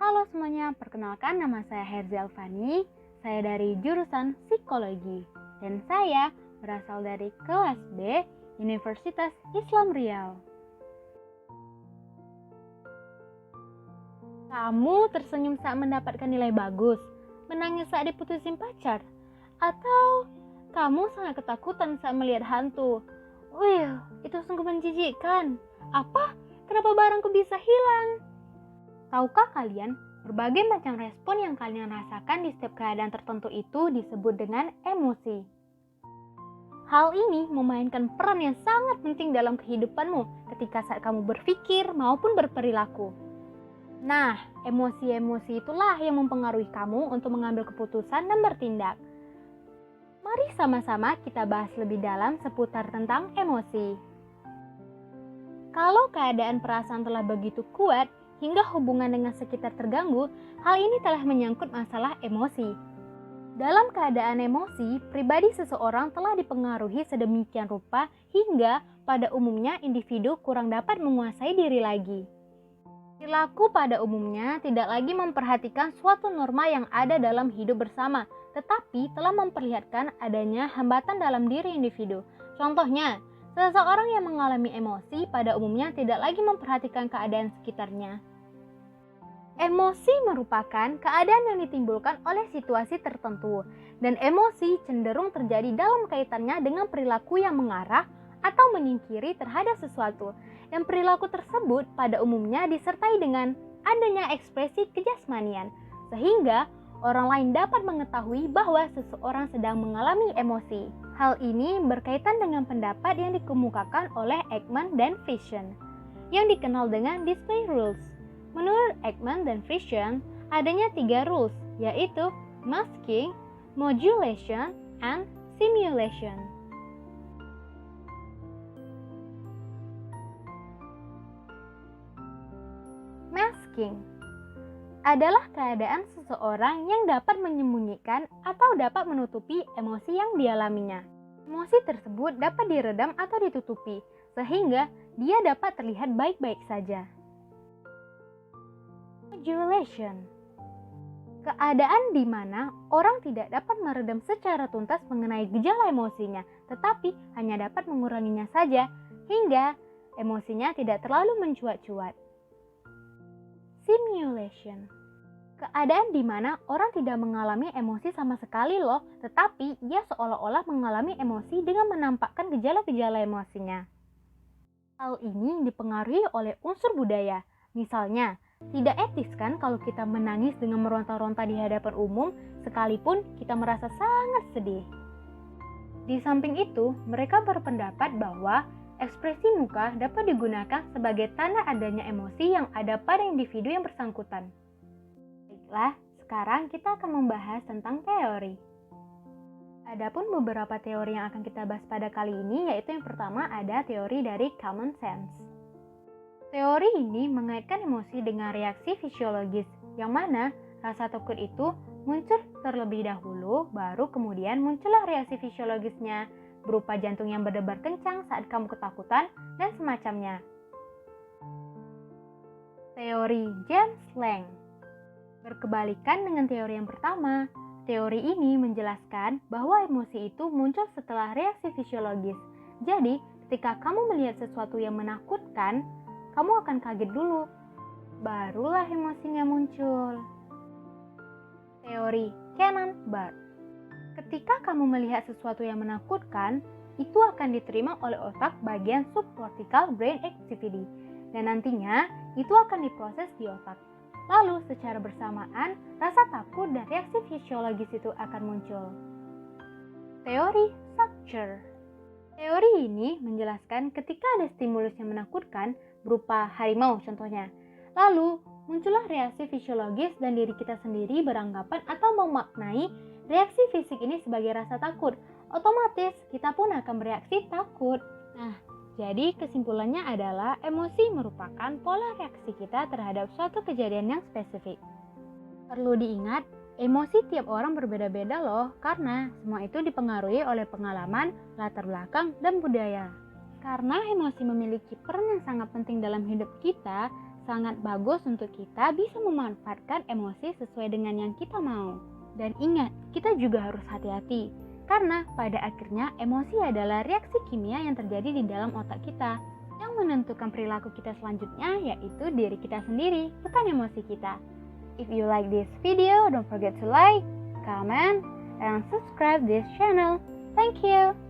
Halo semuanya, perkenalkan nama saya Herzi Alfani. Saya dari jurusan Psikologi dan saya berasal dari kelas B Universitas Islam Riau. Kamu tersenyum saat mendapatkan nilai bagus, menangis saat diputusin pacar, atau kamu sangat ketakutan saat melihat hantu? Wih, itu sungguh menjijikkan. Apa? Kenapa barangku bisa hilang? Tahukah kalian, berbagai macam respon yang kalian rasakan di setiap keadaan tertentu itu disebut dengan emosi. Hal ini memainkan peran yang sangat penting dalam kehidupanmu ketika saat kamu berpikir maupun berperilaku. Nah, emosi-emosi itulah yang mempengaruhi kamu untuk mengambil keputusan dan bertindak. Mari sama-sama kita bahas lebih dalam seputar tentang emosi. Kalau keadaan perasaan telah begitu kuat, hingga hubungan dengan sekitar terganggu, hal ini telah menyangkut masalah emosi. Dalam keadaan emosi, pribadi seseorang telah dipengaruhi sedemikian rupa hingga pada umumnya individu kurang dapat menguasai diri lagi. Perilaku pada umumnya tidak lagi memperhatikan suatu norma yang ada dalam hidup bersama, tetapi telah memperlihatkan adanya hambatan dalam diri individu. Contohnya, seseorang yang mengalami emosi pada umumnya tidak lagi memperhatikan keadaan sekitarnya. Emosi merupakan keadaan yang ditimbulkan oleh situasi tertentu, dan emosi cenderung terjadi dalam kaitannya dengan perilaku yang mengarah atau menyingkiri terhadap sesuatu, dan perilaku tersebut pada umumnya disertai dengan adanya ekspresi kejasmanian, sehingga orang lain dapat mengetahui bahwa seseorang sedang mengalami emosi. Hal ini berkaitan dengan pendapat yang dikemukakan oleh Ekman dan Friesen, yang dikenal dengan display rules. Menurut Ekman dan Friesen, adanya 3 rules, yaitu masking, modulation, and simulation. Masking adalah keadaan seseorang yang dapat menyembunyikan atau dapat menutupi emosi yang dialaminya. Emosi tersebut dapat diredam atau ditutupi, sehingga dia dapat terlihat baik-baik saja. Modulation, keadaan di mana orang tidak dapat meredam secara tuntas mengenai gejala emosinya, tetapi hanya dapat menguranginya saja, hingga emosinya tidak terlalu mencuat-cuat. Simulation, keadaan di mana orang tidak mengalami emosi sama sekali loh, tetapi ia seolah-olah mengalami emosi dengan menampakkan gejala-gejala emosinya. Hal ini dipengaruhi oleh unsur budaya. Misalnya, tidak etis kan kalau kita menangis dengan meronta-ronta di hadapan umum sekalipun kita merasa sangat sedih. Di samping itu, mereka berpendapat bahwa ekspresi muka dapat digunakan sebagai tanda adanya emosi yang ada pada individu yang bersangkutan. Baiklah, sekarang kita akan membahas tentang teori. Adapun beberapa teori yang akan kita bahas pada kali ini, yaitu yang pertama ada teori dari common sense. Teori ini mengaitkan emosi dengan reaksi fisiologis, yang mana rasa takut itu muncul terlebih dahulu, baru kemudian muncullah reaksi fisiologisnya, berupa jantung yang berdebar kencang saat kamu ketakutan, dan semacamnya. Teori James Lange berkebalikan dengan teori yang pertama. Teori ini menjelaskan bahwa emosi itu muncul setelah reaksi fisiologis. Jadi, ketika kamu melihat sesuatu yang menakutkan, kamu akan kaget dulu, barulah emosinya muncul. Teori Cannon-Bard, ketika kamu melihat sesuatu yang menakutkan, itu akan diterima oleh otak bagian subcortical brain activity, dan nantinya itu akan diproses di otak. Lalu secara bersamaan, rasa takut dan reaksi fisiologis itu akan muncul. Teori Sacher, teori ini menjelaskan ketika ada stimulus yang menakutkan, berupa harimau contohnya. Lalu muncullah reaksi fisiologis dan diri kita sendiri beranggapan atau memaknai reaksi fisik ini sebagai rasa takut. Otomatis kita pun akan bereaksi takut. Nah, jadi kesimpulannya adalah emosi merupakan pola reaksi kita terhadap suatu kejadian yang spesifik. Perlu diingat, emosi tiap orang berbeda-beda loh, karena semua itu dipengaruhi oleh pengalaman, latar belakang, dan budaya. Karena emosi memiliki peran yang sangat penting dalam hidup kita, sangat bagus untuk kita bisa memanfaatkan emosi sesuai dengan yang kita mau. Dan ingat, kita juga harus hati-hati, karena pada akhirnya emosi adalah reaksi kimia yang terjadi di dalam otak kita. Yang menentukan perilaku kita selanjutnya yaitu diri kita sendiri, bukan emosi kita. If you like this video, don't forget to like, comment, and subscribe this channel. Thank you.